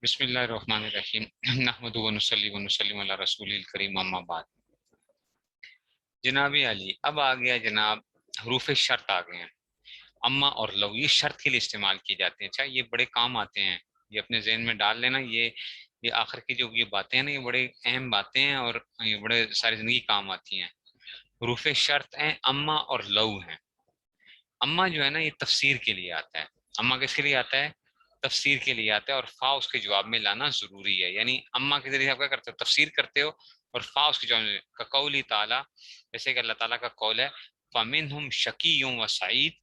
بسم اللہ الرحمن الرحیم نحمد و نصلی و نسلم علی رسول الکریم اما بعد۔ جناب علی، اب آ گیا جناب، حروف شرط آ گئے ہیں۔ اما اور لو یہ شرط کے لیے استعمال کیے جاتے ہیں۔ اچھا، یہ بڑے کام آتے ہیں، یہ اپنے ذہن میں ڈال لینا۔ یہ آخر کی جو یہ باتیں ہیں نا، یہ بڑے اہم باتیں ہیں اور یہ بڑے ساری زندگی کام آتی ہیں۔ حروف شرط ہیں اما اور لو ہیں۔ اما جو ہے نا، یہ تفسیر کے لیے آتا ہے۔ اما کس کے لیے آتا ہے؟ تفسیر کے لیے آتا ہے، اور فا اس کے جواب میں لانا ضروری ہے۔ یعنی اما کے ذریعے آپ کیا کرتے ہو؟ تفسیر کرتے ہو، اور فا اس کے جواب میں کا قولی تعالیٰ، جیسے کہ اللہ تعالیٰ کا قول ہے فَمِنْهُمْ شَقِيٌّ وَسَعِيدٌ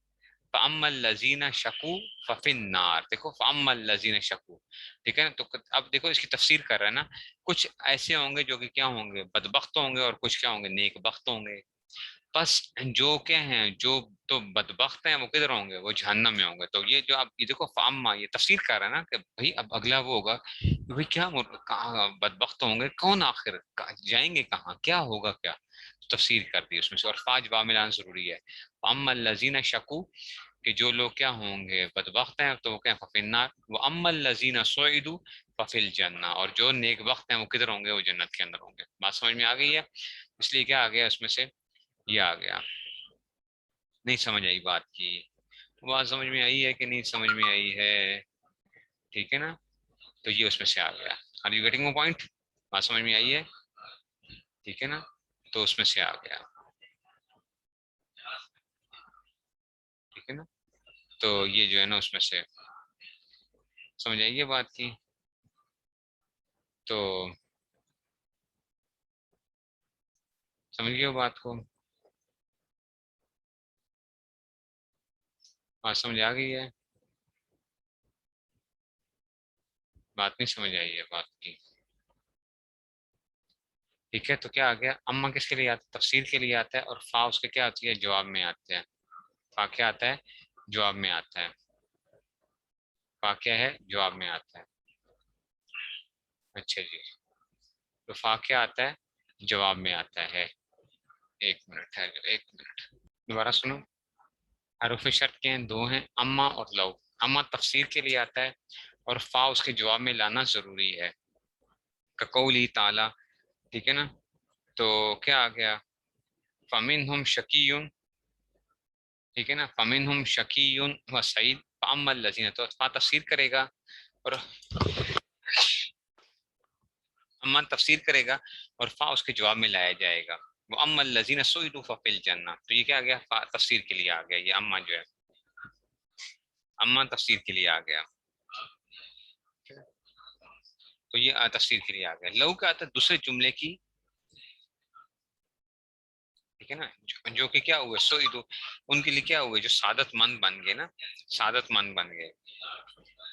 فَأَمَّا الَّذِينَ شَقُوا فَفِي النَّارِ۔ دیکھو فَأَمَّا الَّذِينَ شَقُوا، ٹھیک ہے نا؟ تو اب دیکھو اس کی تفسیر کر رہا ہے نا، کچھ ایسے ہوں گے جو کہ کیا ہوں گے؟ بدبخت ہوں گے، اور کچھ کیا ہوں گے؟ نیک بخت ہوں گے۔ بس جو کیا ہیں، جو تو بدبخت ہیں وہ کدھر ہوں گے؟ وہ جہنم میں ہوں گے۔ تو یہ جو آپ یہ دیکھو فاما، یہ تفسیر کر رہا ہے نا کہ بھائی اب اگلا وہ ہوگا کہ بھائی کیا کہاں بدبخت ہوں گے، کون آخر جائیں گے کہاں، کیا ہوگا کیا؟ تو تفسیر کر دی اس میں سے، اور فا جواب میں لانا ضروری ہے۔ فاما الذین شکو، کہ جو لوگ کیا ہوں گے؟ بدبخت ہیں، تو وہ کیا؟ ففی النار۔ واما الذین سعدوا ففی الجنہ، اور جو نیک بخت ہیں وہ کدھر ہوں گے؟ وہ جنت کے اندر ہوں گے۔ بات سمجھ میں آ گئی ہے؟ اس لیے کیا آ گیا اس میں سے؟ یہ آ گیا۔ نہیں سمجھ آئی بات کی؟ بات سمجھ میں آئی ہے کہ نہیں سمجھ میں آئی ہے؟ ٹھیک ہے نا؟ تو یہ اس میں سے آ گیا۔ Are you getting my point? بات سمجھ میں آئی ہے؟ ٹھیک ہے نا؟ تو اس میں سے آ گیا، ٹھیک ہے نا؟ تو یہ جو ہے نا اس میں سے سمجھ آئیے بات کی؟ تو سمجھ گئے ہو بات کو؟ بات سمجھ آ گئی ہے؟ بات نہیں سمجھ آئی ہے بات کی؟ ٹھیک ہے، تو کیا آ گیا؟ اما کس کے لیے آتا ہے؟ تفسیر کے لیے آتا ہے، اور فا اس کے کیا آتی ہے؟ جواب میں آتے ہیں۔ فا کیا آتا ہے؟ جواب میں آتا ہے۔ فا کیا ہے؟ جواب میں آتا ہے۔ اچھا جی، تو فا کیا آتا ہے؟ جواب میں آتا ہے۔ ایک منٹ ہے، ایک منٹ دوبارہ سنو۔ حروف شرط کے ہیں، دو ہیں، اما اور لو۔ اما تفسیر کے لیے آتا ہے، اور فا اس کے جواب میں لانا ضروری ہے، کقولی تعالیٰ، ٹھیک ہے نا؟ تو کیا آ گیا؟ فَمِنْهُمْ شَقِيٌّ، ٹھیک ہے نا؟ فَمِنْهُمْ شَقِيٌّ وَسَعِيدٌ فَأَمَّا الَّذِينَ، تو فا تفسیر کرے گا، اور اما تفسیر کرے گا، اور فا اس کے جواب میں لایا جائے گا۔ وہ اما الذین سعدوا ففی الجنہ، تو یہ کیا آ گیا؟ فا تفسیر کے لیے آ گیا۔ یہ اما جو ہے، اما تفسیر کے لیے آ گیا، تو یہ تفسیر کے لیے آ گیا۔ لو کا آتا ہے دوسرے جملے کی، ٹھیک ہے نا؟ جو کہ کیا ہوئے؟ سعدوا، ان کے لیے کیا ہوئے؟ جو سعادت مند بن گئے نا، سعادت مند بن گئے،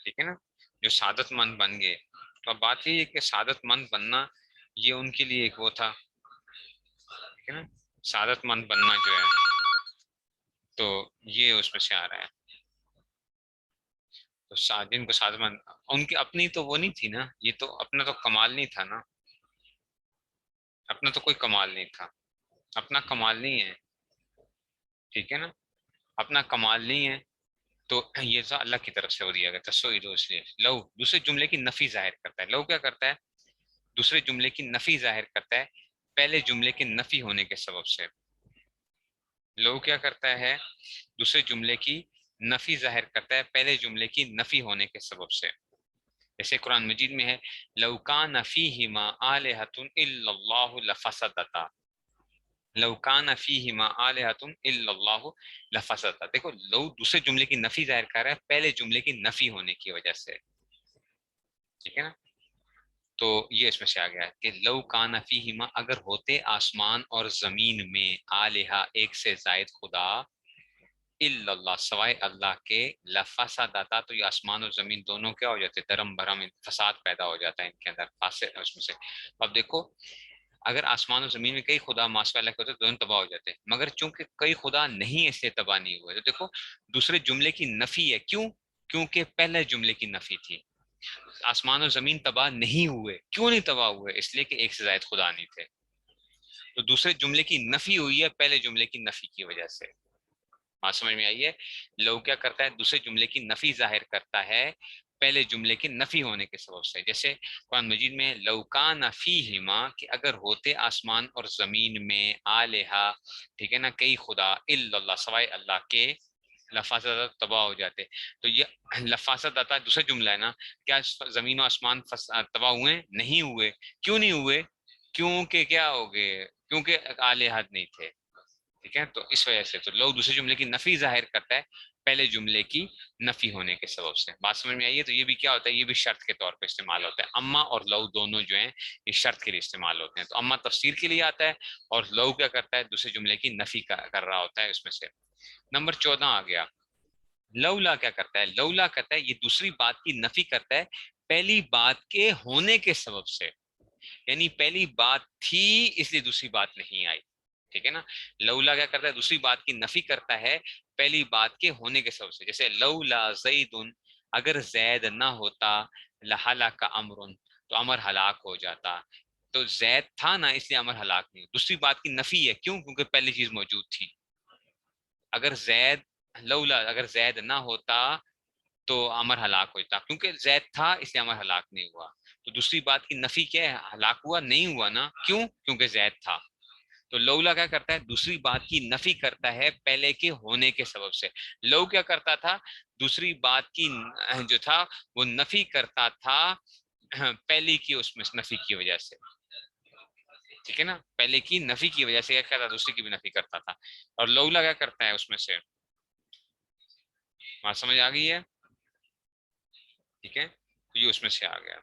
ٹھیک ہے نا؟ جو سعادت مند بن گئے۔ تو اب بات یہ ہے کہ سعادت مند بننا یہ ان کے لیے ایک وہ تھا، ٹھیک ہے نا؟ سعادت مند بننا جو ہے، تو یہ اس میں سے آ رہا ہے۔ تو جن کو سعادت مند، ان کی اپنی تو وہ نہیں تھی نا، یہ تو اپنا تو کمال نہیں تھا نا، اپنا تو کوئی کمال نہیں تھا، اپنا کمال نہیں ہے، ٹھیک ہے نا؟ اپنا کمال نہیں ہے، تو یہ اللہ کی طرف سے ہو دیا گیا تصویر۔ اس لیے لو دوسرے جملے کی نفی ظاہر کرتا ہے۔ لو کیا کرتا ہے؟ دوسرے جملے کی نفی ظاہر کرتا ہے پہلے جملے کے نفی ہونے کے سبب سے۔ لو کیا کرتا ہے؟ دوسرے جملے کی نفی ظاہر کرتا ہے پہلے جملے کی نفی ہونے کے سبب سے۔ جیسے قرآن مجید میں ہے لو کان فیہما آلہۃ الا اللہ لفسدتا، لو کان فیہما آلہۃ الا اللہ لفسدتا۔ دیکھو لو دوسرے جملے کی نفی ظاہر کر رہا ہے پہلے جملے کی نفی ہونے کی وجہ سے، ٹھیک ہے نا؟ تو یہ اس میں سے آ گیا کہ لو کان فیہما، اگر ہوتے آسمان اور زمین میں، آلہہ ایک سے زائد خدا، الا اللہ سوائے اللہ کے، لفسدتا، تو یہ آسمان اور زمین دونوں کیا ہو جاتے؟ درم برہم، فساد پیدا ہو جاتا ہے ان کے اندر، فاسد اس میں سے۔ اب دیکھو اگر آسمان اور زمین میں کئی خدا ماسوا اللہ کے ہوتے دونوں تباہ ہو جاتے، مگر چونکہ کئی خدا نہیں، اس لیے تباہ نہیں ہوئے۔ تو دیکھو دوسرے جملے کی نفی ہے، کیوں؟ کیونکہ پہلے جملے کی نفی تھی۔ آسمان اور زمین تباہ نہیں ہوئے، کیوں نہیں تباہ ہوئے؟ اس لیے کہ ایک سے زائد خدا نہیں تھے۔ تو دوسرے جملے کی نفی ہوئی ہے پہلے جملے کی نفی کی وجہ سے۔ بات سمجھ میں آئی ہے؟ لو کیا کرتا ہے؟ دوسرے جملے کی نفی ظاہر کرتا ہے پہلے جملے کی نفی ہونے کے سبب سے. جیسے قرآن مجید میں لوکان فیہما، کہ اگر ہوتے آسمان اور زمین میں آلہا، ٹھیک ہے نا، کئی خدا، الا اللہ، سوائے اللہ کے، لفاسد تباہ ہو جاتے. تو یہ لفاسد آتا ہے دوسرا جملہ ہے نا. کیا زمین و آسمان تباہ ہوئے؟ نہیں ہوئے. کیوں نہیں ہوئے؟ کیونکہ کیا ہو گئے؟ کیونکہ آلہات نہیں تھے. ٹھیک ہے، تو اس وجہ سے تو لو دوسرے جملے کی نفی ظاہر کرتا ہے پہلے جملے کی نفی ہونے کے سبب سے. بات سمجھ میں آئیے؟ تو یہ بھی کیا ہوتا ہے، یہ بھی شرط کے طور پہ استعمال ہوتا ہے. اما اور لو دونوں جو ہیں یہ شرط کے لیے استعمال ہوتے ہیں. تو اما تفسیر کے لیے آتا ہے اور لو کیا کرتا ہے، دوسرے جملے کی نفی کر رہا ہوتا ہے اس میں سے. نمبر 14 آ گیا. لولا کیا کرتا ہے؟ لولا کہتا ہے یہ دوسری بات کی نفی کرتا ہے پہلی بات کے ہونے کے سبب سے. یعنی پہلی بات تھی اس لیے دوسری بات نہیں آئی. ٹھیک ہے نا. لولا کیا کرتا ہے؟ دوسری بات کی نفی کرتا ہے پہلی بات کے ہونے کے سبب سے. جیسے لولا زید، اگر زید نہ ہوتا، لہلاک امر، تو امر ہلاک ہو جاتا. تو زید تھا نا اس لیے امر ہلاک نہیں. دوسری بات کی نفی ہے، کیوں؟ کیونکہ پہلی چیز موجود تھی. اگر زید، لولا اگر زید نہ ہوتا تو امر ہلاک ہوتا، کیونکہ زید تھا اس لیے امر ہلاک نہیں ہوا. تو دوسری بات کی نفی کیا ہے؟ ہلاک ہوا نہیں ہوا نا. کیوں؟ کیونکہ زید تھا. تو لولا کیا کرتا ہے؟ دوسری بات کی نفی کرتا ہے پہلے کے ہونے کے سبب سے. لو کیا کرتا تھا؟ دوسری بات کی جو تھا وہ نفی کرتا تھا پہلی کی اس میں نفی کی وجہ سے. ٹھیک ہے نا، پہلے کی نفی کی وجہ سے کیا کرتا، دوسری کی بھی نفی کرتا تھا. اور لولا کیا کرتا ہے اس میں سے، بات سمجھ آ گئی ہے؟ ٹھیک ہے، تو یہ اس میں سے آ گیا،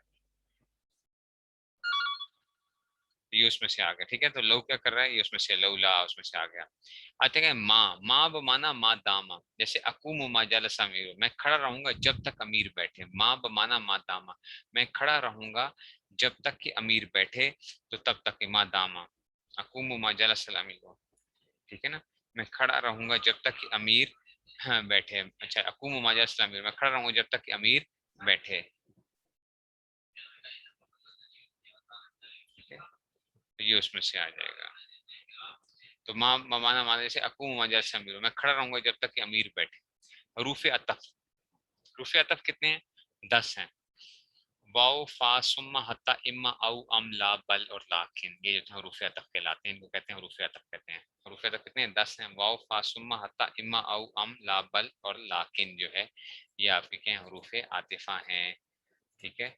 یہ اس میں سے آ گیا. ٹھیک ہے، تو لو کیا کر رہا ہے، یہ اس میں سے لولا اس میں سے آ گیا. آتے ہیں ماں بمانا ما داما. جیسے اقوم ما جلس امیر، میں کھڑا رہوں گا جب تک امیر بیٹھے. ماں بمانا ما داما، میں کھڑا رہوں گا جب تک کہ امیر بیٹھے، تو تب تک کہ ما داما اقوم ما جلس الامیر. ٹھیک ہے نا، میں کھڑا رہوں گا جب تک کہ امیر بیٹھے. اچھا، اقوم ما جلس الامیر، میں کھڑا رہوں گا جب تک کہ امیر بیٹھے. ٹھیک ہے، تو یہ اس میں سے آ جائے گا. تو ماں مانا مانا جیسے اقوم ما جلس الامیر، میں کھڑا رہوں گا جب تک کہ امیر بیٹھے. حروف عطف، حروف عطف کتنے ہیں؟ 10 ہیں. واو فا ثم حتی اما او ام لا بل اور لاکن، یہ جو حروف عطف کہلاتے ہیں، ان کو کہتے ہیں حروف عطف کہتے ہیں. حروف عطف کتنے ہیں؟ 10 ہیں. واو فا ثم حتی اما او ام لا بل اور لاکن جو ہے یہ آپ کے کیا ہیں؟ حروف عاطفہ ہیں. ٹھیک ہے،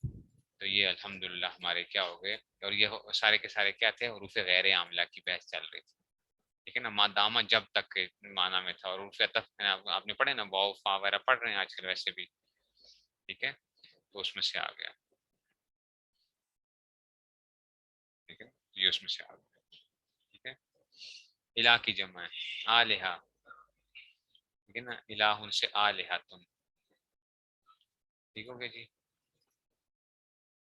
تو یہ الحمدللہ ہمارے کیا ہو گئے. اور یہ سارے کے سارے کیا تھے؟ حروف غیر عاملہ کی بحث چل رہی تھی. ٹھیک ہے نا، مادامہ جب تک کے معنی میں تھا. اور حروف عطف آپ نے پڑھے نا، واو فا وغیرہ پڑھ رہے ہیں آج کل ویسے بھی. ٹھیک ہے، تو اس میں سے آ گیا. ٹھیک ہے، یہ اس میں سے آ گیا. ٹھیک ہے، الہ کی جمع ہے آلہہ. ٹھیک ہے نا، الہ سے آلہہ تم. ٹھیک ہو گیا جی.